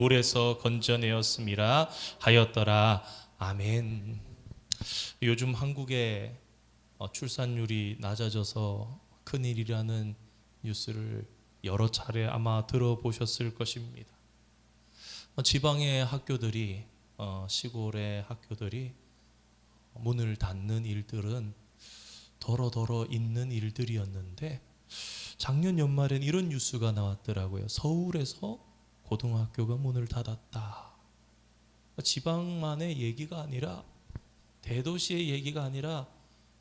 물에서 건져내었음이라 하였더라. 아멘. 요즘 한국의 출산율이 낮아져서 큰일이라는 뉴스를 여러 차례 아마 들어보셨을 것입니다. 지방의 학교들이 시골의 학교들이 문을 닫는 일들은 더러더러 있는 일들이었는데 작년 연말엔 이런 뉴스가 나왔더라고요. 서울에서 고등학교가 문을 닫았다. 지방만의 얘기가 아니라 대도시의 얘기가 아니라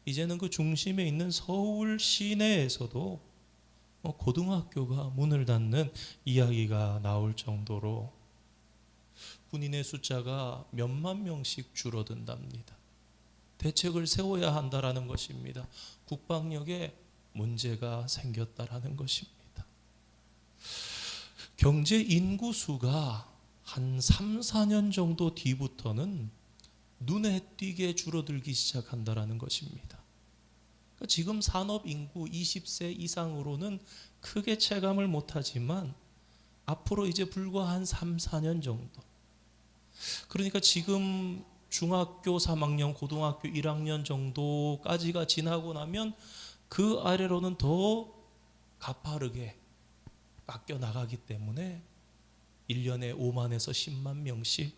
이제는 그 중심에 있는 서울 시내에서도 고등학교가 문을 닫는 이야기가 나올 정도로 군인의 숫자가 몇만 명씩 줄어든답니다. 대책을 세워야 한다라는 것입니다. 국방력에 문제가 생겼다라는 것입니다. 경제 인구 수가 한 3, 4년 정도 뒤부터는 눈에 띄게 줄어들기 시작한다라는 것입니다. 그러니까 지금 산업 인구 20세 이상으로는 크게 체감을 못하지만 앞으로 이제 불과 한 3, 4년 정도. 그러니까 지금 중학교 3학년, 고등학교 1학년 정도까지가 지나고 나면 그 아래로는 더 가파르게 깎여 나가기 때문에 1년에 5만에서 10만 명씩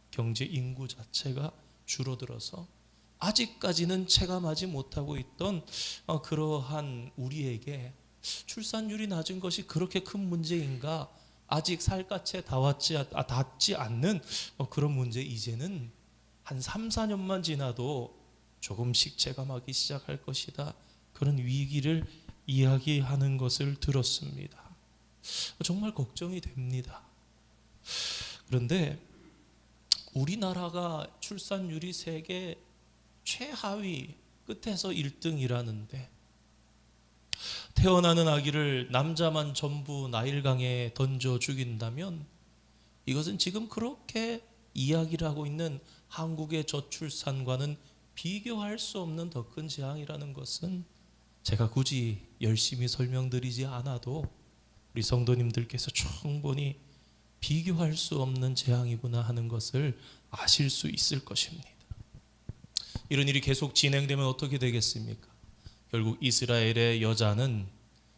경제 인구 자체가 줄어들어서 아직까지는 체감하지 못하고 있던 그러한 우리에게 출산율이 낮은 것이 그렇게 큰 문제인가? 아직 살갗에 닿지 않는 그런 문제, 이제는 한 3, 4년만 지나도 조금씩 체감하기 시작할 것이다. 그런 위기를 이야기하는 것을 들었습니다. 정말 걱정이 됩니다. 그런데 우리나라가 출산율이 세계 최하위 끝에서 1등이라는데 태어나는 아기를 남자만 전부 나일강에 던져 죽인다면 이것은 지금 그렇게 이야기를 하고 있는 한국의 저출산과는 비교할 수 없는 더 큰 재앙이라는 것은 제가 굳이 열심히 설명드리지 않아도 우리 성도님들께서 충분히 비교할 수 없는 재앙이구나 하는 것을 아실 수 있을 것입니다. 이런 일이 계속 진행되면 어떻게 되겠습니까? 결국 이스라엘의 여자는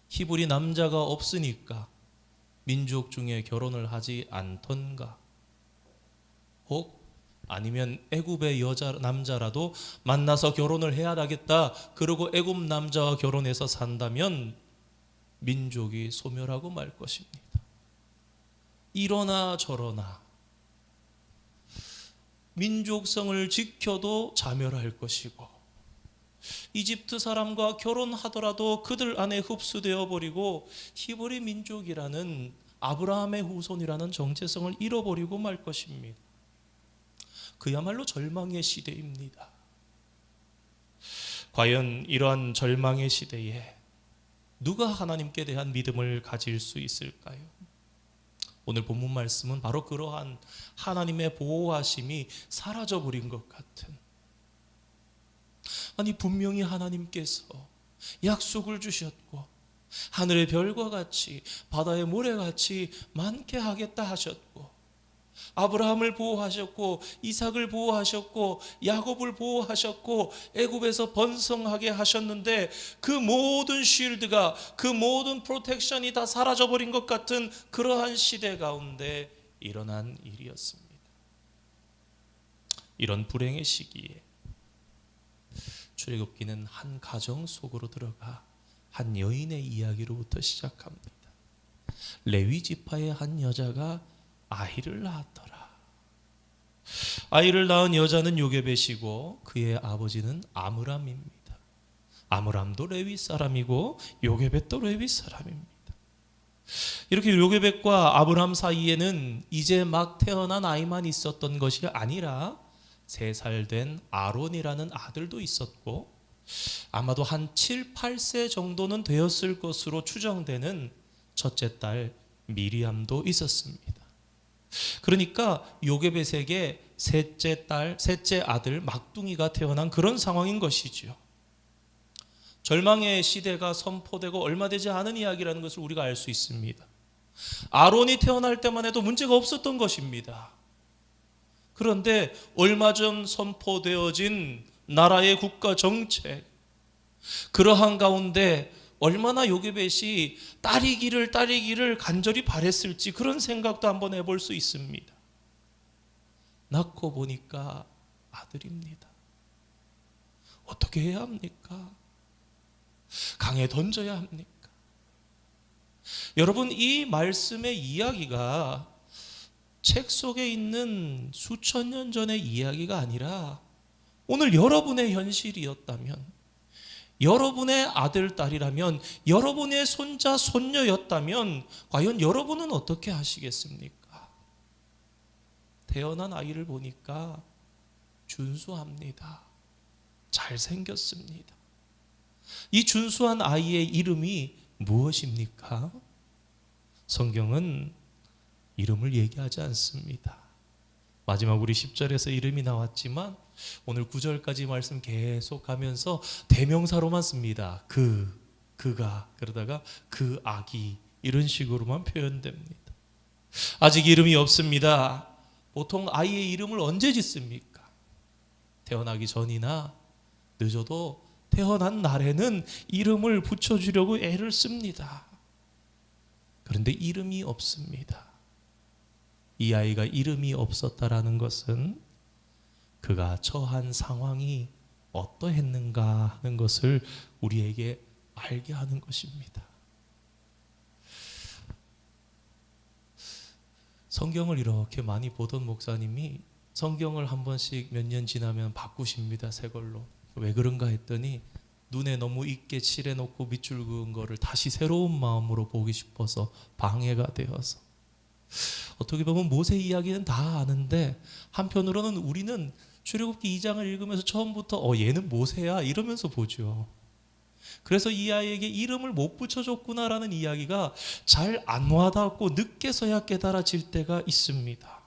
히브리 남자가 없으니까 민족 중에 결혼을 하지 않던가, 혹 아니면 애굽의 남자라도 만나서 결혼을 해야 하겠다, 그러고 애굽 남자와 결혼해서 산다면 민족이 소멸하고 말 것입니다. 이러나 저러나 민족성을 지켜도 자멸할 것이고, 이집트 사람과 결혼하더라도 그들 안에 흡수되어 버리고 히브리 민족이라는 아브라함의 후손이라는 정체성을 잃어버리고 말 것입니다. 그야말로 절망의 시대입니다. 과연 이러한 절망의 시대에 누가 하나님께 대한 믿음을 가질 수 있을까요? 오늘 본문 말씀은 바로 그러한 하나님의 보호하심이 사라져버린 것 같은, 아니 분명히 하나님께서 약속을 주셨고 하늘의 별과 같이 바다의 모래같이 많게 하겠다 하셨고 아브라함을 보호하셨고 이삭을 보호하셨고 야곱을 보호하셨고 애굽에서 번성하게 하셨는데 그 모든 쉴드가, 그 모든 프로텍션이 다 사라져버린 것 같은 그러한 시대 가운데 일어난 일이었습니다. 이런 불행의 시기에 출애굽기는 한 가정 속으로 들어가 한 여인의 이야기로부터 시작합니다. 레위 지파의 한 여자가 아이를 낳았더라. 아이를 낳은 여자는 요게벳이고 그의 아버지는 아므람입니다. 아므람도 레위 사람이고 요게벳도 레위 사람입니다. 이렇게 요게벳과 아브람 사이에는 이제 막 태어난 아이만 있었던 것이 아니라 3살 된 아론이라는 아들도 있었고 아마도 한 7, 8세 정도는 되었을 것으로 추정되는 첫째 딸 미리암도 있었습니다. 그러니까 요게벳에게 셋째 아들 막둥이가 태어난 그런 상황인 것이지요. 절망의 시대가 선포되고 얼마 되지 않은 이야기라는 것을 우리가 알 수 있습니다. 아론이 태어날 때만 해도 문제가 없었던 것입니다. 그런데 얼마 전 선포되어진 나라의 국가 정책, 그러한 가운데 얼마나 요게벳이 딸이기를 간절히 바랬을지 그런 생각도 한번 해볼 수 있습니다. 낳고 보니까 아들입니다. 어떻게 해야 합니까? 강에 던져야 합니까? 여러분, 이 말씀의 이야기가 책 속에 있는 수천 년 전의 이야기가 아니라 오늘 여러분의 현실이었다면, 여러분의 아들, 딸이라면, 여러분의 손자, 손녀였다면 과연 여러분은 어떻게 하시겠습니까? 태어난 아이를 보니까 준수합니다. 잘생겼습니다. 이 준수한 아이의 이름이 무엇입니까? 성경은 이름을 얘기하지 않습니다. 마지막 우리 10절에서 이름이 나왔지만 오늘 9절까지 말씀 계속 가면서 대명사로만 씁니다. 그가, 그러다가 그 아기, 이런 식으로만 표현됩니다. 아직 이름이 없습니다. 보통 아이의 이름을 언제 짓습니까? 태어나기 전이나 늦어도 태어난 날에는 이름을 붙여주려고 애를 씁니다. 그런데 이름이 없습니다. 이 아이가 이름이 없었다라는 것은 그가 처한 상황이 어떠했는가 하는 것을 우리에게 알게 하는 것입니다. 성경을 이렇게 많이 보던 목사님이 성경을 한 번씩 몇 년 지나면 바꾸십니다. 새 걸로. 왜 그런가 했더니 눈에 너무 익게 칠해놓고 밑줄 그은 거를 다시 새로운 마음으로 보기 싶어서 방해가 되어서. 어떻게 보면 모세 이야기는 다 아는데 한편으로는 우리는 출애굽기 2장을 읽으면서 처음부터 얘는 모세야 이러면서 보죠. 그래서 이 아이에게 이름을 못 붙여줬구나라는 이야기가 잘 안 와닿고 늦게서야 깨달아질 때가 있습니다.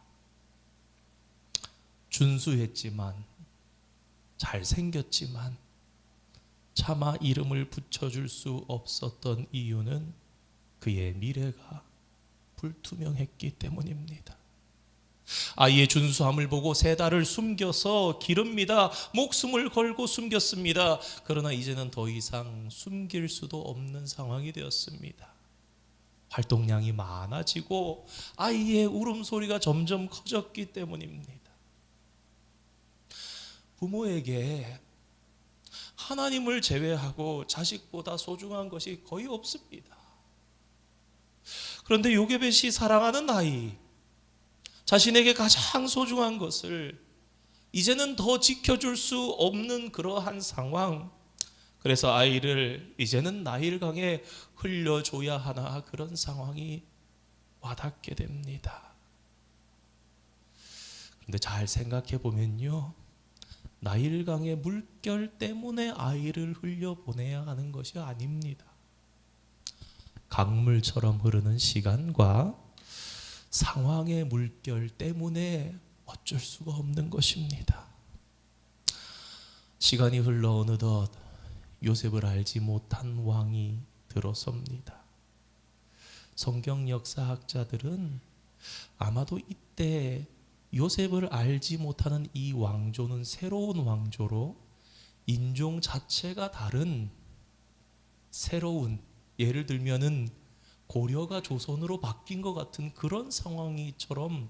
준수했지만, 잘생겼지만 차마 이름을 붙여줄 수 없었던 이유는 그의 미래가 불투명했기 때문입니다. 아이의 준수함을 보고 세 달을 숨겨서 기릅니다. 목숨을 걸고 숨겼습니다. 그러나 이제는 더 이상 숨길 수도 없는 상황이 되었습니다. 활동량이 많아지고 아이의 울음소리가 점점 커졌기 때문입니다. 부모에게 하나님을 제외하고 자식보다 소중한 것이 거의 없습니다. 그런데 요게벳이 사랑하는 아이, 자신에게 가장 소중한 것을 이제는 더 지켜줄 수 없는 그러한 상황, 그래서 아이를 이제는 나일강에 흘려줘야 하나 그런 상황이 와닿게 됩니다. 그런데 잘 생각해 보면요, 나일강의 물결 때문에 아이를 흘려보내야 하는 것이 아닙니다. 강물처럼 흐르는 시간과 상황의 물결 때문에 어쩔 수가 없는 것입니다. 시간이 흘러 어느덧 요셉을 알지 못한 왕이 들어섭니다. 성경 역사학자들은 아마도 이때 요셉을 알지 못하는 이 왕조는 새로운 왕조로 인종 자체가 다른 새로운, 예를 들면은 고려가 조선으로 바뀐 것 같은 그런 상황이처럼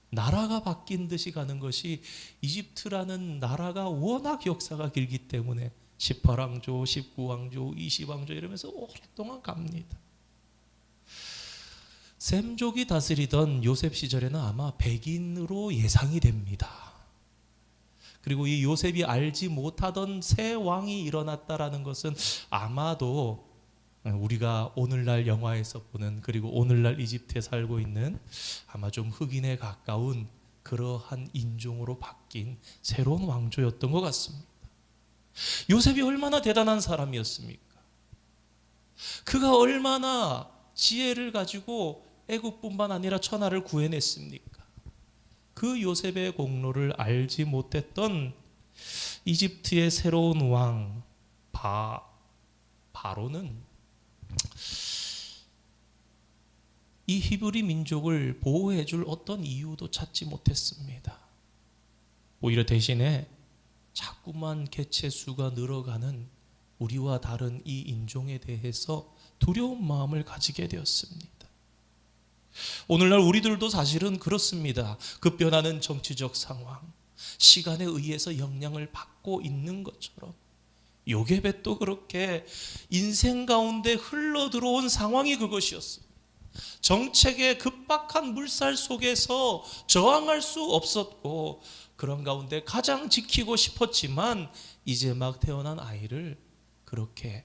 나라가 바뀐 듯이 가는 것이, 이집트라는 나라가 워낙 역사가 길기 때문에 18왕조, 19왕조, 20왕조 이러면서 오랫동안 갑니다. 셈족이 다스리던 요셉 시절에는 아마 백인으로 예상이 됩니다. 그리고 이 요셉이 알지 못하던 새 왕이 일어났다라는 것은 아마도 우리가 오늘날 영화에서 보는, 그리고 오늘날 이집트에 살고 있는 아마 좀 흑인에 가까운 그러한 인종으로 바뀐 새로운 왕조였던 것 같습니다. 요셉이 얼마나 대단한 사람이었습니까? 그가 얼마나 지혜를 가지고 애국뿐만 아니라 천하를 구해냈습니까? 그 요셉의 공로를 알지 못했던 이집트의 새로운 왕 바로는 이 히브리 민족을 보호해 줄 어떤 이유도 찾지 못했습니다. 오히려 대신에 자꾸만 개체 수가 늘어가는 우리와 다른 이 인종에 대해서 두려운 마음을 가지게 되었습니다. 오늘날 우리들도 사실은 그렇습니다. 급변하는 정치적 상황, 시간에 의해서 영향을 받고 있는 것처럼 요게벳도 그렇게 인생 가운데 흘러 들어온 상황이 그것이었습니다. 정책의 급박한 물살 속에서 저항할 수 없었고, 그런 가운데 가장 지키고 싶었지만 이제 막 태어난 아이를 그렇게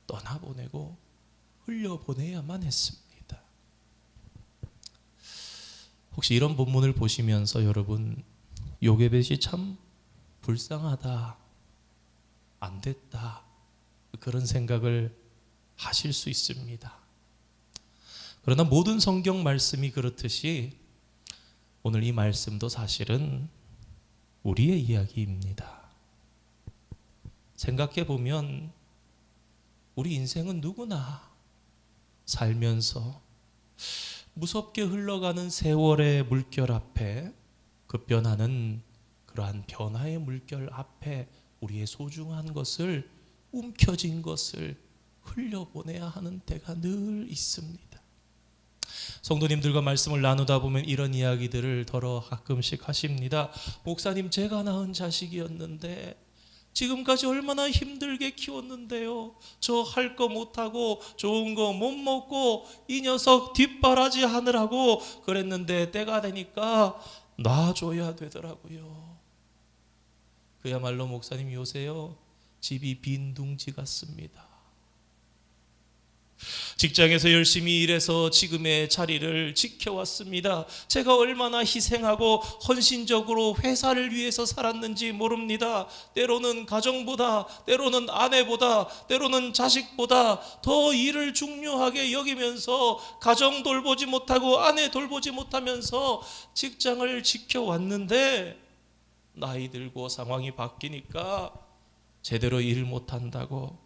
떠나보내고 흘려보내야만 했습니다. 혹시 이런 본문을 보시면서 여러분, 요게벳이 참 불쌍하다, 안 됐다, 그런 생각을 하실 수 있습니다. 그러나 모든 성경 말씀이 그렇듯이 오늘 이 말씀도 사실은 우리의 이야기입니다. 생각해 보면 우리 인생은 누구나 살면서 무섭게 흘러가는 세월의 물결 앞에, 급변하는 그러한 변화의 물결 앞에 우리의 소중한 것을, 움켜진 것을 흘려보내야 하는 때가 늘 있습니다. 성도님들과 말씀을 나누다 보면 이런 이야기들을 더러 가끔씩 하십니다. 목사님, 제가 낳은 자식이었는데 지금까지 얼마나 힘들게 키웠는데요, 저 할 거 못하고 좋은 거 못 먹고 이 녀석 뒷바라지 하느라고 그랬는데 때가 되니까 놔줘야 되더라고요. 그야말로 목사님, 요새요 집이 빈둥지 같습니다. 직장에서 열심히 일해서 지금의 자리를 지켜왔습니다. 제가 얼마나 희생하고 헌신적으로 회사를 위해서 살았는지 모릅니다. 때로는 가정보다, 때로는 아내보다, 때로는 자식보다 더 일을 중요하게 여기면서 가정 돌보지 못하고 아내 돌보지 못하면서 직장을 지켜왔는데, 나이 들고 상황이 바뀌니까 제대로 일 못한다고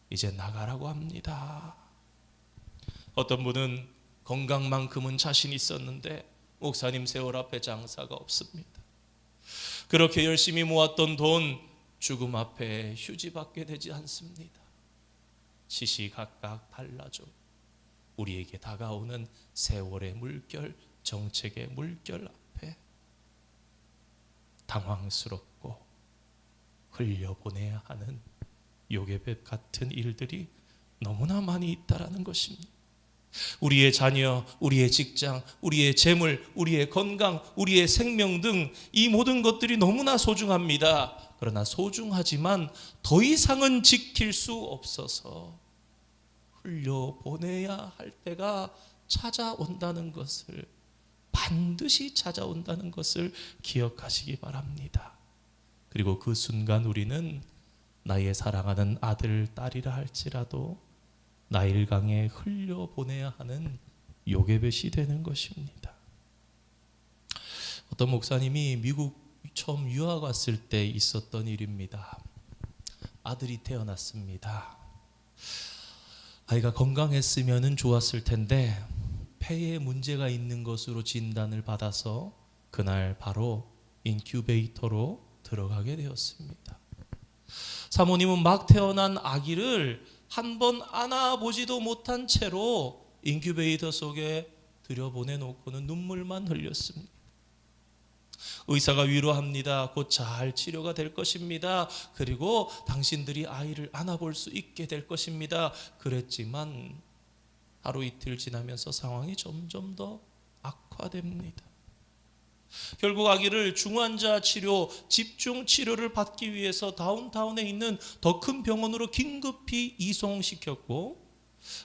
이제 나가라고 합니다. 어떤 분은 건강만큼은 자신 있었는데 목사님, 세월 앞에 장사가 없습니다. 그렇게 열심히 모았던 돈 죽음 앞에 휴지밖에 되지 않습니다. 시시각각 달라져 우리에게 다가오는 세월의 물결, 정책의 물결 앞에 당황스럽고 흘려보내야 하는 요게벳 같은 일들이 너무나 많이 있다라는 것입니다. 우리의 자녀, 우리의 직장, 우리의 재물, 우리의 건강, 우리의 생명 등 이 모든 것들이 너무나 소중합니다. 그러나 소중하지만 더 이상은 지킬 수 없어서 흘려보내야 할 때가 찾아온다는 것을, 반드시 찾아온다는 것을 기억하시기 바랍니다. 그리고 그 순간 우리는 나의 사랑하는 아들, 딸이라 할지라도 나일강에 흘려보내야 하는 요게벳이 되는 것입니다. 어떤 목사님이 미국 처음 유학 왔을 때 있었던 일입니다. 아들이 태어났습니다. 아이가 건강했으면 좋았을 텐데 폐에 문제가 있는 것으로 진단을 받아서 그날 바로 인큐베이터로 들어가게 되었습니다. 사모님은 막 태어난 아기를 한 번 안아보지도 못한 채로 인큐베이터 속에 들여보내놓고는 눈물만 흘렸습니다. 의사가 위로합니다. 곧 잘 치료가 될 것입니다. 그리고 당신들이 아이를 안아볼 수 있게 될 것입니다. 그랬지만 하루 이틀 지나면서 상황이 점점 더 악화됩니다. 결국 아기를 중환자 치료, 집중 치료를 받기 위해서 다운타운에 있는 더 큰 병원으로 긴급히 이송시켰고,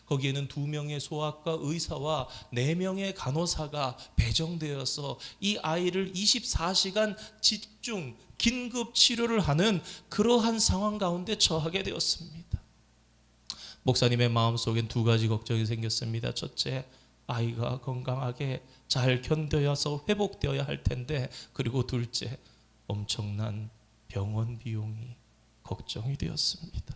거기에는 2명의 소아과 의사와 4명의 간호사가 배정되어서 이 아이를 24시간 집중 긴급 치료를 하는 그러한 상황 가운데 처하게 되었습니다. 목사님의 마음속엔 2가지 걱정이 생겼습니다. 첫째, 아이가 건강하게 잘 견뎌서 회복되어야 할 텐데, 그리고 둘째, 엄청난 병원 비용이 걱정이 되었습니다.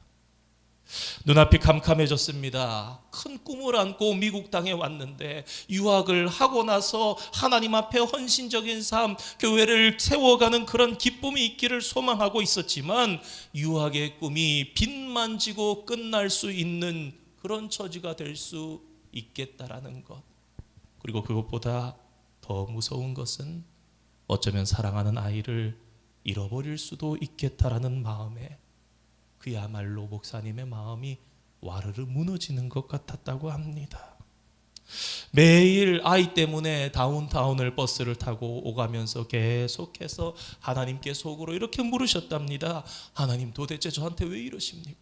눈앞이 캄캄해졌습니다. 큰 꿈을 안고 미국 땅에 왔는데 유학을 하고 나서 하나님 앞에 헌신적인 삶, 교회를 세워가는 그런 기쁨이 있기를 소망하고 있었지만 유학의 꿈이 빚만 지고 끝날 수 있는 그런 처지가 될 수 있겠다라는 것. 그리고 그것보다 더 무서운 것은 어쩌면 사랑하는 아이를 잃어버릴 수도 있겠다라는 마음에 그야말로 목사님의 마음이 와르르 무너지는 것 같았다고 합니다. 매일 아이 때문에 다운타운을 버스를 타고 오가면서 계속해서 하나님께 속으로 이렇게 물으셨답니다. 하나님, 도대체 저한테 왜 이러십니까?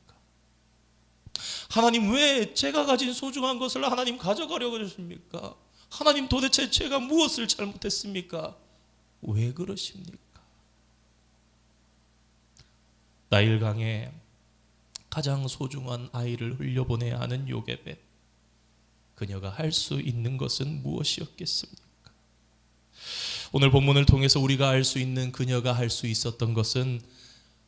하나님, 왜 제가 가진 소중한 것을 하나님 가져가려고 하십니까? 하나님, 도대체 제가 무엇을 잘못했습니까? 왜 그러십니까? 나일강에 가장 소중한 아이를 흘려보내야 하는 요게벳, 그녀가 할 수 있는 것은 무엇이었겠습니까? 오늘 본문을 통해서 우리가 알 수 있는 그녀가 할 수 있었던 것은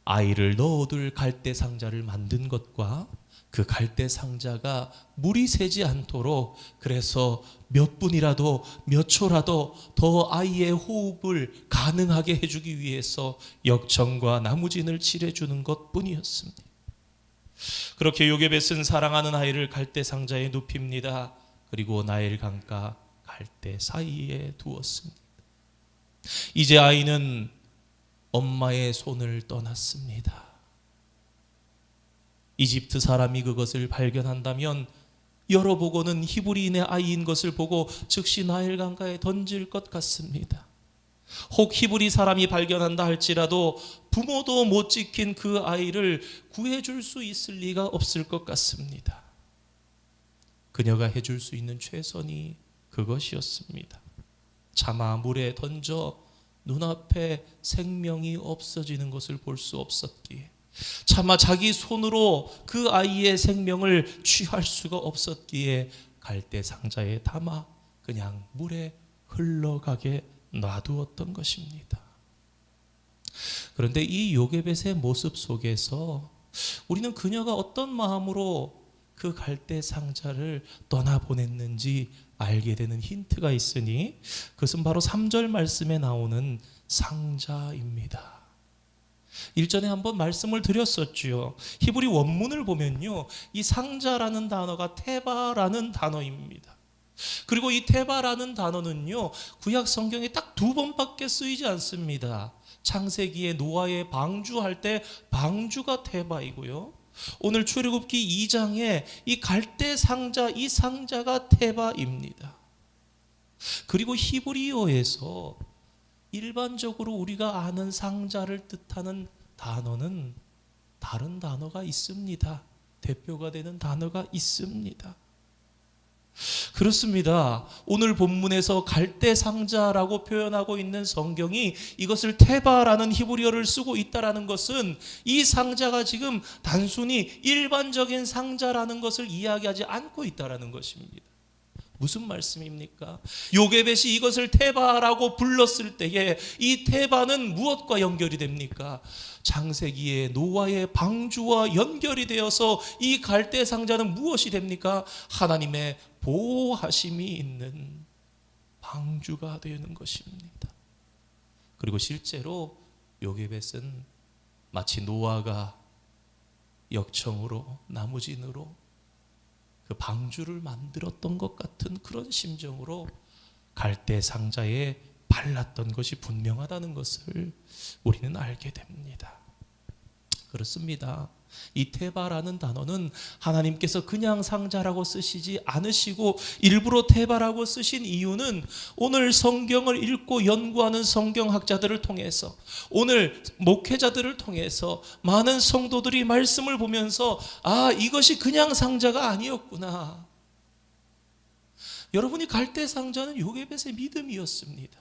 아이를 넣어둘 갈대 상자를 만든 것과 그 갈대 상자가 물이 새지 않도록, 그래서 몇 분이라도 몇 초라도 더 아이의 호흡을 가능하게 해주기 위해서 역청과 나무진을 칠해주는 것뿐이었습니다. 그렇게 요게벳은 사랑하는 아이를 갈대 상자에 눕힙니다. 그리고 나일강과 갈대 사이에 두었습니다. 이제 아이는 엄마의 손을 떠났습니다. 이집트 사람이 그것을 발견한다면 열어보고는 히브리인의 아이인 것을 보고 즉시 나일강가에 던질 것 같습니다. 혹 히브리 사람이 발견한다 할지라도 부모도 못 지킨 그 아이를 구해줄 수 있을 리가 없을 것 같습니다. 그녀가 해줄 수 있는 최선이 그것이었습니다. 차마 물에 던져 눈앞에 생명이 없어지는 것을 볼 수 없었기에, 차마 자기 손으로 그 아이의 생명을 취할 수가 없었기에 갈대 상자에 담아 그냥 물에 흘러가게 놔두었던 것입니다. 그런데 이 요게벳의 모습 속에서 우리는 그녀가 어떤 마음으로 그 갈대 상자를 떠나보냈는지 알게 되는 힌트가 있으니 그것은 바로 3절 말씀에 나오는 상자입니다. 일전에 한번 말씀을 드렸었죠. 히브리 원문을 보면요, 이 상자라는 단어가 테바라는 단어입니다. 그리고 이 테바라는 단어는요, 구약 성경에 딱 2번밖에 쓰이지 않습니다. 창세기에 노아의 방주할 때 방주가 테바이고요, 오늘 출애굽기 2장에 이 갈대 상자, 이 상자가 테바입니다. 그리고 히브리어에서 일반적으로 우리가 아는 상자를 뜻하는 단어는 다른 단어가 있습니다. 대표가 되는 단어가 있습니다. 그렇습니다. 오늘 본문에서 갈대 상자라고 표현하고 있는 성경이 이것을 테바라는 히브리어를 쓰고 있다는 것은 이 상자가 지금 단순히 일반적인 상자라는 것을 이야기하지 않고 있다는 것입니다. 무슨 말씀입니까? 요게벳이 이것을 테바라고 불렀을 때에 이 테바는 무엇과 연결이 됩니까? 창세기에 노아의 방주와 연결이 되어서 이 갈대 상자는 무엇이 됩니까? 하나님의 보호하심이 있는 방주가 되는 것입니다. 그리고 실제로 요게벳은 마치 노아가 역청으로 나무진으로 그 방주를 만들었던 것 같은 그런 심정으로 갈대 상자에 발랐던 것이 분명하다는 것을 우리는 알게 됩니다. 그렇습니다. 이 테바라는 단어는 하나님께서 그냥 상자라고 쓰시지 않으시고 일부러 테바라고 쓰신 이유는 오늘 성경을 읽고 연구하는 성경학자들을 통해서, 오늘 목회자들을 통해서 많은 성도들이 말씀을 보면서 아, 이것이 그냥 상자가 아니었구나. 여러분이 갈대 상자는 요게벳의 믿음이었습니다.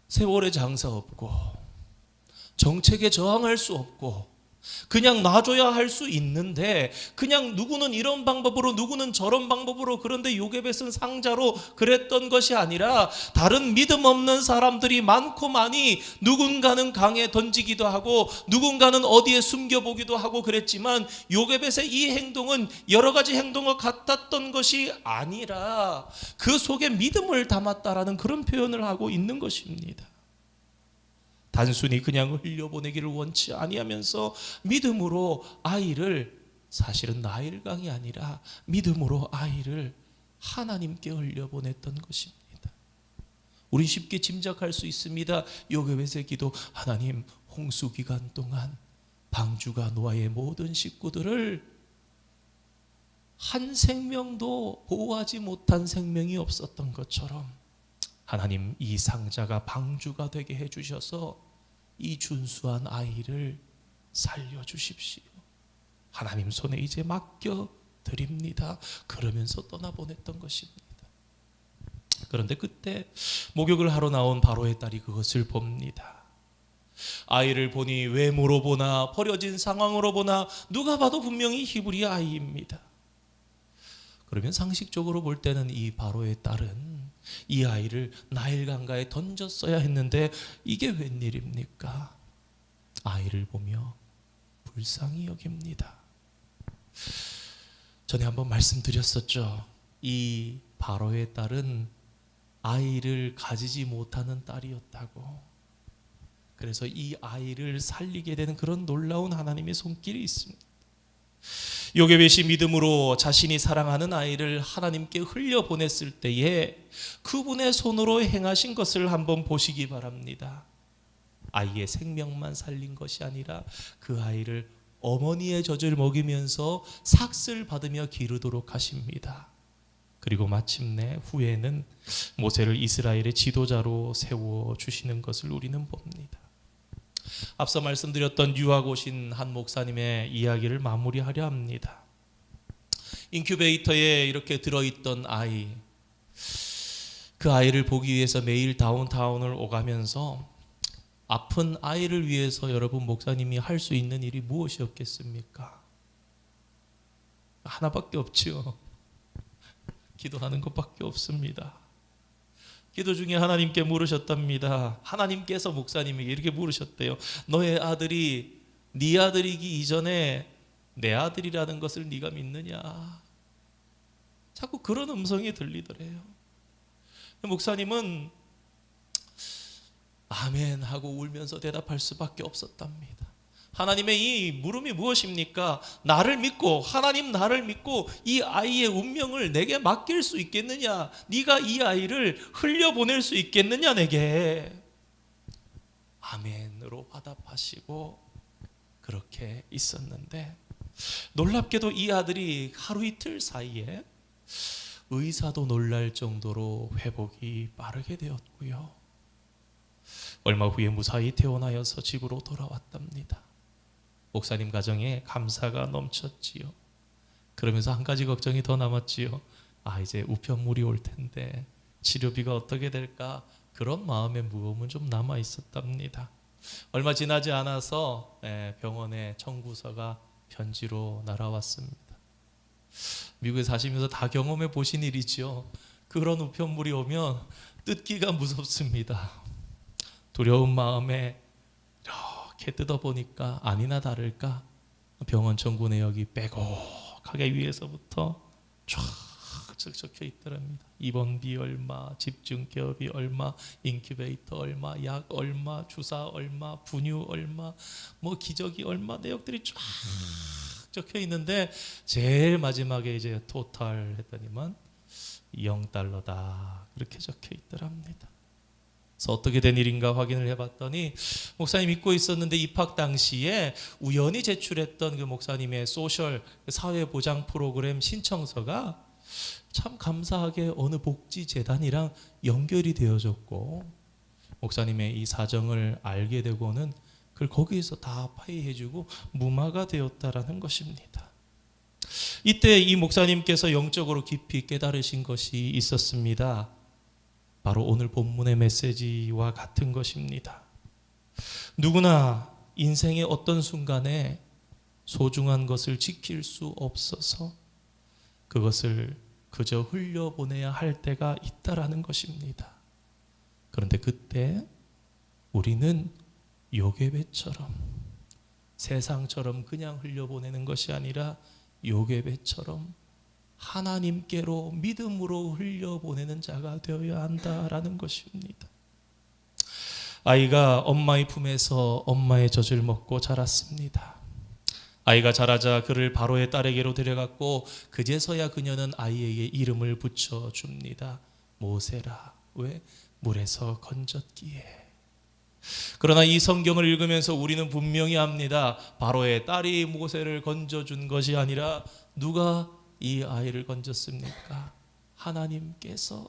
세월의 장사 없고 정책에 저항할 수 없고 그냥 놔줘야 할 수 있는데 그냥 누구는 이런 방법으로 누구는 저런 방법으로 그런데 요게벳은 상자로 그랬던 것이 아니라 다른 믿음 없는 사람들이 많고 많이 누군가는 강에 던지기도 하고 누군가는 어디에 숨겨보기도 하고 그랬지만 요게벳의 이 행동은 여러 가지 행동을 같았던 것이 아니라 그 속에 믿음을 담았다라는 그런 표현을 하고 있는 것입니다. 단순히 그냥 흘려보내기를 원치 아니하면서 믿음으로 아이를, 사실은 나일강이 아니라 믿음으로 아이를 하나님께 흘려보냈던 것입니다. 우리 쉽게 짐작할 수 있습니다. 요게벳의 기도, 하나님 홍수 기간 동안 방주가 노아의 모든 식구들을 한 생명도 보호하지 못한 생명이 없었던 것처럼 하나님 이 상자가 방주가 되게 해주셔서 이 준수한 아이를 살려주십시오. 하나님 손에 이제 맡겨드립니다. 그러면서 떠나보냈던 것입니다. 그런데 그때 목욕을 하러 나온 바로의 딸이 그것을 봅니다. 아이를 보니 외모로 보나 버려진 상황으로 보나 누가 봐도 분명히 히브리 아이입니다. 그러면 상식적으로 볼 때는 이 바로의 딸은 이 아이를 나일강가에 던졌어야 했는데 이게 웬일입니까? 아이를 보며 불쌍히 여깁니다. 전에 한번 말씀드렸었죠. 이 바로의 딸은 아이를 가지지 못하는 딸이었다고. 그래서 이 아이를 살리게 되는 그런 놀라운 하나님의 손길이 있습니다. 요게벳이 믿음으로 자신이 사랑하는 아이를 하나님께 흘려보냈을 때에 그분의 손으로 행하신 것을 한번 보시기 바랍니다. 아이의 생명만 살린 것이 아니라 그 아이를 어머니의 젖을 먹이면서 삭슬 받으며 기르도록 하십니다. 그리고 마침내 후에는 모세를 이스라엘의 지도자로 세워주시는 것을 우리는 봅니다. 앞서 말씀드렸던 유학 오신 한 목사님의 이야기를 마무리하려 합니다. 인큐베이터에 이렇게 들어있던 아이, 그 아이를 보기 위해서 매일 다운타운을 오가면서 아픈 아이를 위해서 여러분 목사님이 할 수 있는 일이 무엇이었겠습니까? 하나밖에 없지요. 기도하는 것밖에 없습니다. 기도 중에 하나님께 물으셨답니다. 하나님께서 목사님에게 이렇게 물으셨대요. 너의 아들이 네 아들이기 이전에 내 아들이라는 것을 네가 믿느냐? 자꾸 그런 음성이 들리더래요. 목사님은 아멘 하고 울면서 대답할 수밖에 없었답니다. 하나님의 이 물음이 무엇입니까? 나를 믿고, 하나님 나를 믿고 이 아이의 운명을 내게 맡길 수 있겠느냐? 네가 이 아이를 흘려보낼 수 있겠느냐 내게? 아멘으로 화답하시고 그렇게 있었는데 놀랍게도 이 아들이 하루 이틀 사이에 의사도 놀랄 정도로 회복이 빠르게 되었고요. 얼마 후에 무사히 퇴원하여서 집으로 돌아왔답니다. 목사님 가정에 감사가 넘쳤지요. 그러면서 한 가지 걱정이 더 남았지요. 이제 우편물이 올 텐데 치료비가 어떻게 될까? 그런 마음의 무거움은 좀 남아 있었답니다. 얼마 지나지 않아서 병원에 청구서가 편지로 날아왔습니다. 미국에 사시면서 다 경험해 보신 일이죠. 그런 우편물이 오면 뜯기가 무섭습니다. 두려운 마음에 이렇게 뜯어보니까 아니나 다를까 병원 청구 내역이 빼곡하게 위에서부터 쫙 적혀 있더랍니다. 입원비 얼마, 집중개업이 얼마, 인큐베이터 얼마, 약 얼마, 주사 얼마, 분유 얼마, 뭐 기저귀 얼마 내역들이 쫙 적혀 있는데 제일 마지막에 이제 토탈 했더니만 $0다 그렇게 적혀 있더랍니다. 그래서 어떻게 된 일인가 확인을 해봤더니 목사님 믿고 있었는데 입학 당시에 우연히 제출했던 그 목사님의 소셜 사회보장 프로그램 신청서가 참 감사하게 어느 복지재단이랑 연결이 되어졌고 목사님의 이 사정을 알게 되고는 그걸 거기에서 다 파이해주고 무마가 되었다라는 것입니다. 이때 이 목사님께서 영적으로 깊이 깨달으신 것이 있었습니다. 바로 오늘 본문의 메시지와 같은 것입니다. 누구나 인생의 어떤 순간에 소중한 것을 지킬 수 없어서 그것을 그저 흘려보내야 할 때가 있다라는 것입니다. 그런데 그때 우리는 요게벳처럼 세상처럼 그냥 흘려보내는 것이 아니라 요게벳처럼 하나님께로 믿음으로 흘려보내는 자가 되어야 한다라는 것입니다. 아이가 엄마의 품에서 엄마의 젖을 먹고 자랐습니다. 아이가 자라자 그를 바로의 딸에게로 데려갔고 그제서야 그녀는 아이에게 이름을 붙여줍니다. 모세라. 왜? 물에서 건졌기에. 그러나 이 성경을 읽으면서 우리는 분명히 압니다. 바로의 딸이 모세를 건져준 것이 아니라 누가 이 아이를 건졌습니까? 하나님께서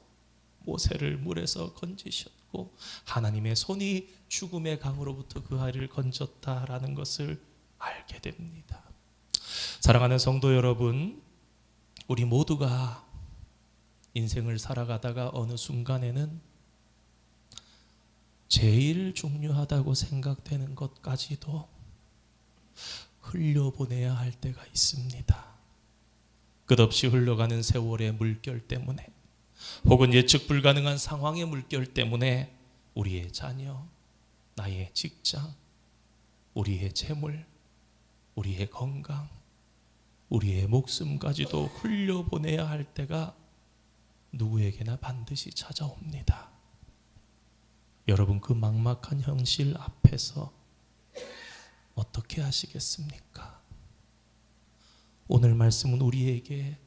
모세를 물에서 건지셨고 하나님의 손이 죽음의 강으로부터 그 아이를 건졌다라는 것을 알게 됩니다. 사랑하는 성도 여러분, 우리 모두가 인생을 살아가다가 어느 순간에는 제일 중요하다고 생각되는 것까지도 흘려보내야 할 때가 있습니다. 끝없이 흘러가는 세월의 물결 때문에 혹은 예측 불가능한 상황의 물결 때문에 우리의 자녀, 나의 직장, 우리의 재물, 우리의 건강, 우리의 목숨까지도 흘려보내야 할 때가 누구에게나 반드시 찾아옵니다. 여러분, 그 막막한 현실 앞에서 어떻게 하시겠습니까? 오늘 말씀은 우리에게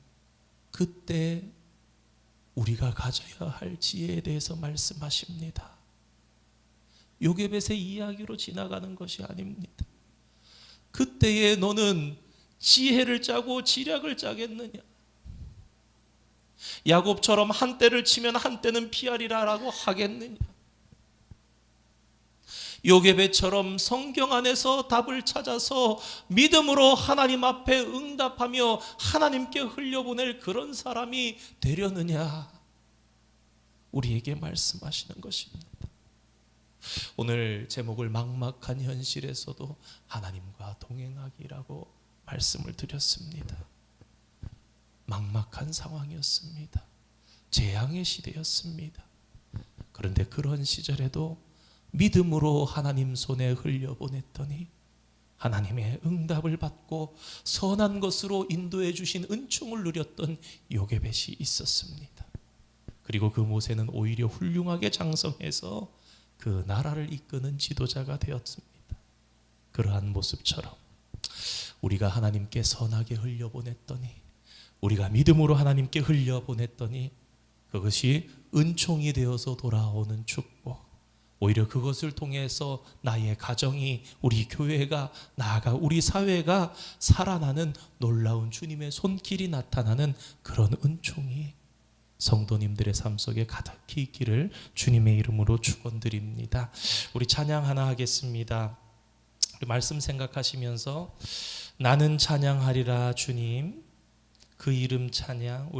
그때 우리가 가져야 할 지혜에 대해서 말씀하십니다. 요게벳의 이야기로 지나가는 것이 아닙니다. 그때에 너는 지혜를 짜고 지략을 짜겠느냐? 야곱처럼 한 때를 치면 한 때는 피하리라라고 하겠느냐? 요게벳처럼 성경 안에서 답을 찾아서 믿음으로 하나님 앞에 응답하며 하나님께 흘려보낼 그런 사람이 되려느냐? 우리에게 말씀하시는 것입니다. 오늘 제목을 막막한 현실에서도 하나님과 동행하기라고 말씀을 드렸습니다. 막막한 상황이었습니다. 재앙의 시대였습니다. 그런데 그런 시절에도 믿음으로 하나님 손에 흘려보냈더니 하나님의 응답을 받고 선한 것으로 인도해 주신 은총을 누렸던 요게벳이 있었습니다. 그리고 그 모세는 오히려 훌륭하게 장성해서 그 나라를 이끄는 지도자가 되었습니다. 그러한 모습처럼 우리가 하나님께 선하게 흘려보냈더니, 우리가 믿음으로 하나님께 흘려보냈더니 그것이 은총이 되어서 돌아오는 축복, 오히려 그것을 통해서 나의 가정이, 우리 교회가, 나아가 우리 사회가 살아나는 놀라운 주님의 손길이 나타나는 그런 은총이 성도님들의 삶 속에 가득히 있기를 주님의 이름으로 축원드립니다. 우리 찬양 하나 하겠습니다. 우리 말씀 생각하시면서 나는 찬양하리라 주님, 그 이름 찬양.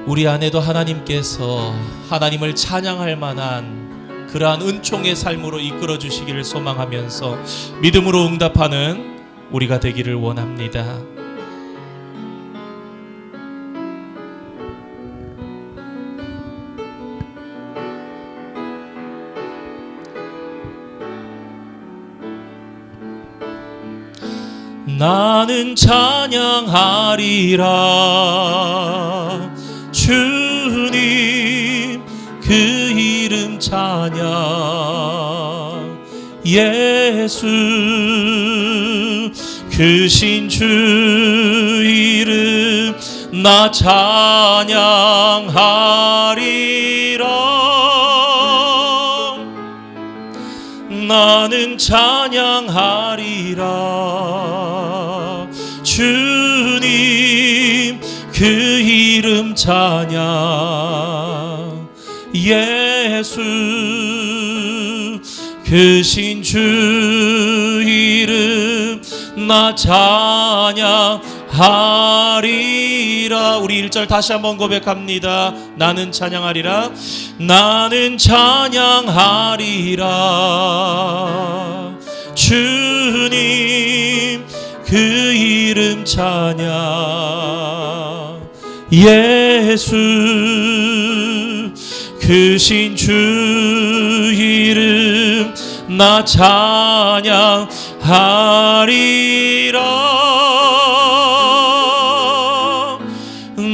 우리 안에도 하나님께서 하나님을 찬양할 만한 그러한 은총의 삶으로 이끌어 주시기를 소망하면서 믿음으로 응답하는 우리가 되기를 원합니다. 나는 찬양하리라 주님, 그 이름 찬양. 예수 크신 주 이름 나 찬양하리라. 나는 찬양하리라 주님, 그 이름 찬양. 예수 크신 주 이름 나 찬양하리라. 우리 1절 다시 한번 고백합니다. 나는 찬양하리라. 나는 찬양하리라 주님 그 이름 찬양. 예수 크신 주 이름 나 찬양하리라.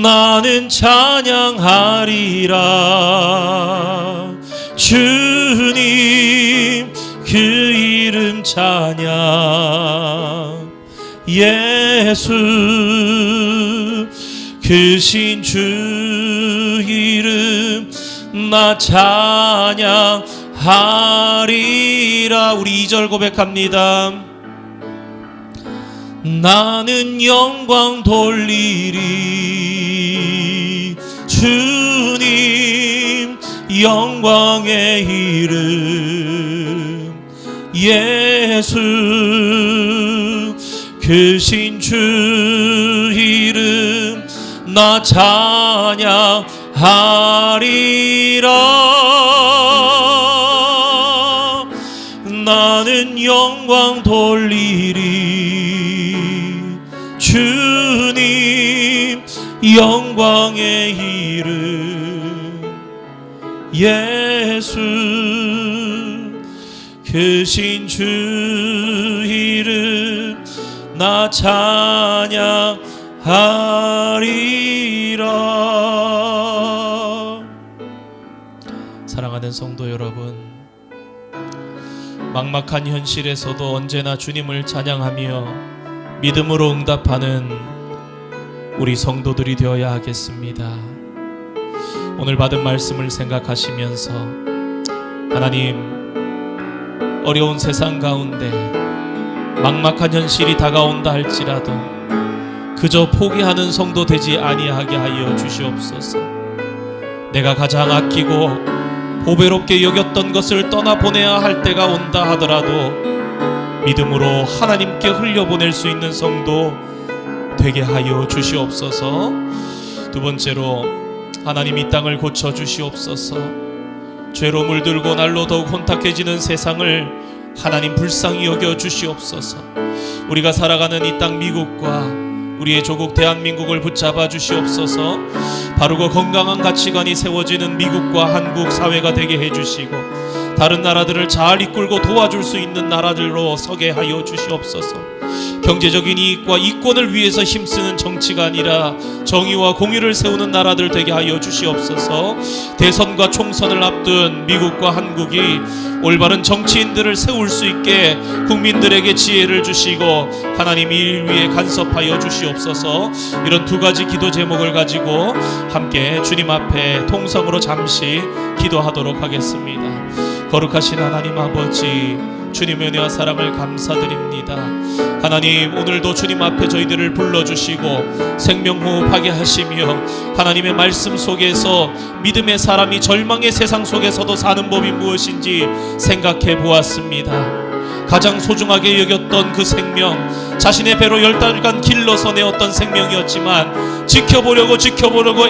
나는 찬양하리라. 주님 그 이름 찬양. 예수 크신 주 이름 나 찬양하리라. 우리 2절 고백합니다. 나는 영광 돌리리. 주님 영광의 이름. 예수 크신 주 이름 나 찬양하리라. 나는 영광 돌리리. 주님 영광의 이름. 예수 크신 주 이름 나 찬양하리라. 사랑하는 성도 여러분, 막막한 현실에서도 언제나 주님을 찬양하며 믿음으로 응답하는 우리 성도들이 되어야 하겠습니다. 오늘 받은 말씀을 생각하시면서 하나님, 어려운 세상 가운데 막막한 현실이 다가온다 할지라도 그저 포기하는 성도 되지 아니하게 하여 주시옵소서. 내가 가장 아끼고 보배롭게 여겼던 것을 떠나보내야 할 때가 온다 하더라도 믿음으로 하나님께 흘려보낼 수 있는 성도 되게 하여 주시옵소서. 두 번째로, 하나님 이 땅을 고쳐 주시옵소서. 죄로 물들고 날로 더욱 혼탁해지는 세상을 하나님 불쌍히 여겨 주시옵소서. 우리가 살아가는 이 땅 미국과 우리의 조국 대한민국을 붙잡아 주시옵소서. 바르고 건강한 가치관이 세워지는 미국과 한국 사회가 되게 해주시고 다른 나라들을 잘 이끌고 도와줄 수 있는 나라들로 서게 하여 주시옵소서. 경제적인 이익과 이권을 위해서 힘쓰는 정치가 아니라 정의와 공의를 세우는 나라들 되게 하여 주시옵소서. 대선과 총선을 앞둔 미국과 한국이 올바른 정치인들을 세울 수 있게 국민들에게 지혜를 주시고 하나님 이 일 위에 간섭하여 주시옵소서. 이런 두 가지 기도 제목을 가지고 함께 주님 앞에 통성으로 잠시 기도하도록 하겠습니다. 거룩하신 하나님 아버지, 주님의 은혜와 사랑을 감사드립니다. 하나님, 오늘도 주님 앞에 저희들을 불러주시고 생명호흡하게 하시며 하나님의 말씀 속에서 믿음의 사람이 절망의 세상 속에서도 사는 법이 무엇인지 생각해 보았습니다. 가장 소중하게 여겼던 그 생명, 자신의 배로 10달간 길러서 내었던 생명이었지만 지켜보려고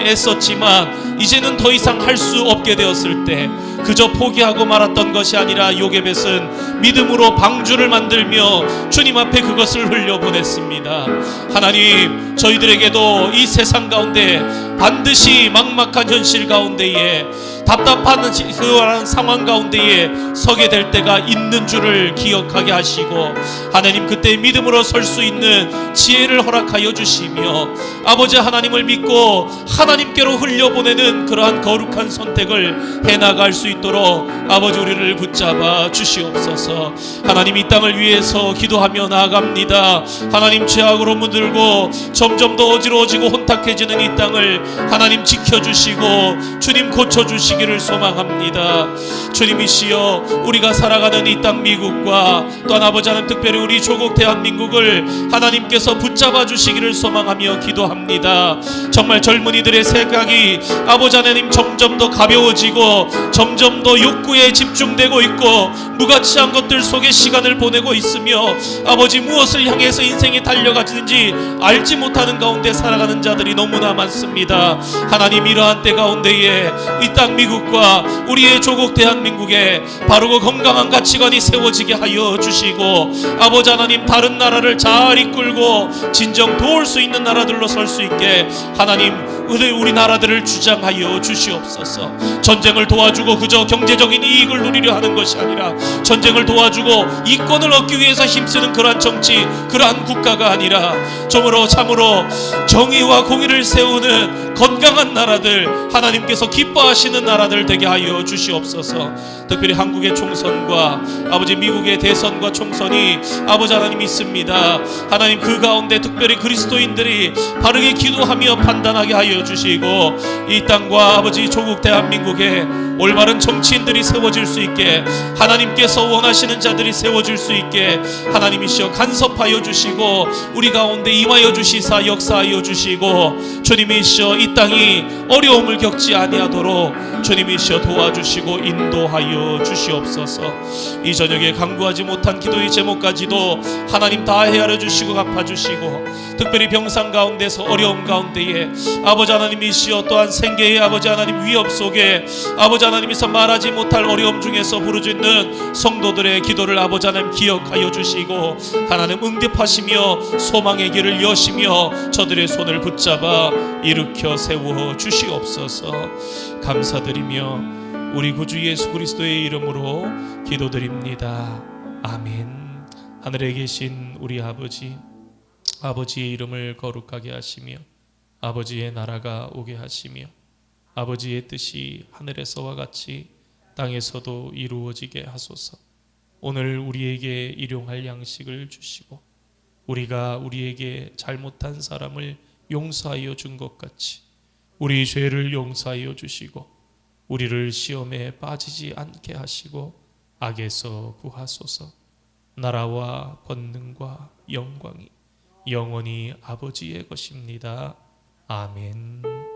애썼지만 이제는 더 이상 할 수 없게 되었을 때 그저 포기하고 말았던 것이 아니라 요게벳은 믿음으로 방주를 만들며 주님 앞에 그것을 흘려보냈습니다. 하나님, 저희들에게도 이 세상 가운데 반드시 막막한 현실 가운데에 답답한 그러한 상황 가운데에 서게 될 때가 있는 줄을 기억하게 하시고 하나님, 그때 믿음으로 설 수 있는 지혜를 허락하여 주시며 아버지 하나님을 믿고 하나님께로 흘려보내는 그러한 거룩한 선택을 해나갈 수 있도록 아버지 우리를 붙잡아 주시옵소서. 하나님, 이 땅을 위해서 기도하며 나아갑니다. 하나님, 죄악으로 물들고 점점 더 어지러워지고 혼탁해지는 이 땅을 하나님 지켜주시고 주님 고쳐주시기를 소망합니다. 주님이시여, 우리가 살아가는 이 땅 미국과 또한 아버지 하나님, 특별히 우리 조국 대한민국을 하나님께서 붙잡아 주시기를 소망하며 기도합니다. 정말 젊은이들의 생각이 아버지 하나님 점점 더 가벼워지고 점점 더 욕구에 집중되고 있고 무가치한 것들 속에 시간을 보내고 있으며 아버지 무엇을 향해서 인생이 달려가는지 알지 못하는 가운데 살아가는 자들이 너무나 많습니다. 하나님, 이러한 때 가운데에 이 땅 미국 미국과 우리의 조국 대한민국에 바르고 건강한 가치관이 세워지게 하여 주시고, 아버지 하나님, 다른 나라를 잘 이끌고 진정 도울 수 있는 나라들로 설 수 있게 하나님 우리 나라들을 주장하여 주시옵소서. 전쟁을 도와주고 그저 경제적인 이익을 누리려 하는 것이 아니라 전쟁을 도와주고 이권을 얻기 위해서 힘쓰는 그러한 정치, 그러한 국가가 아니라 참으로 정의와 공의를 세우는 건강한 나라들, 하나님께서 기뻐하시는 나라들 되게 하여 주시옵소서. 특별히 한국의 총선과 아버지 미국의 대선과 총선이 아버지 하나님 있습니다. 하나님, 그 가운데 특별히 그리스도인들이 바르게 기도하며 판단하게 하여 주시고, 이 땅과 아버지 조국 대한민국에 올바른 정치인들이 세워질 수 있게, 하나님께서 원하시는 자들이 세워질 수 있게 하나님이시여 간섭하여 주시고, 우리 가운데 임하여 주시사 역사하여 주시고, 주님이시여 이 땅이 어려움을 겪지 아니하도록 주님이시여 도와주시고 인도하여 주시옵소서. 이 저녁에 간구하지 못한 기도의 제목까지도 하나님 다 헤아려 주시고 갚아주시고, 특별히 병상 가운데서 어려움 가운데에 아버지 하나님이시여 또한 생계의 아버지 하나님 위협 속에 아버지 하나님께서 말하지 못할 어려움 중에서 부르짖는 성도들의 기도를 아버지 하나님 기억하여 주시고, 하나님 응답하시며 소망의 길을 여시며 저들의 손을 붙잡아 일으켜 세워 주시옵소서. 감사드리며 우리 구주 예수 그리스도의 이름으로 기도드립니다. 아멘. 하늘에 계신 우리 아버지의 이름을 거룩하게 하시며 아버지의 나라가 오게 하시며 아버지의 뜻이 하늘에서와 같이 땅에서도 이루어지게 하소서. 오늘 우리에게 일용할 양식을 주시고, 우리가 우리에게 잘못한 사람을 용서하여 준 것 같이 우리 죄를 용서하여 주시고, 우리를 시험에 빠지지 않게 하시고 악에서 구하소서. 나라와 권능과 영광이 영원히 아버지의 것입니다. 아멘.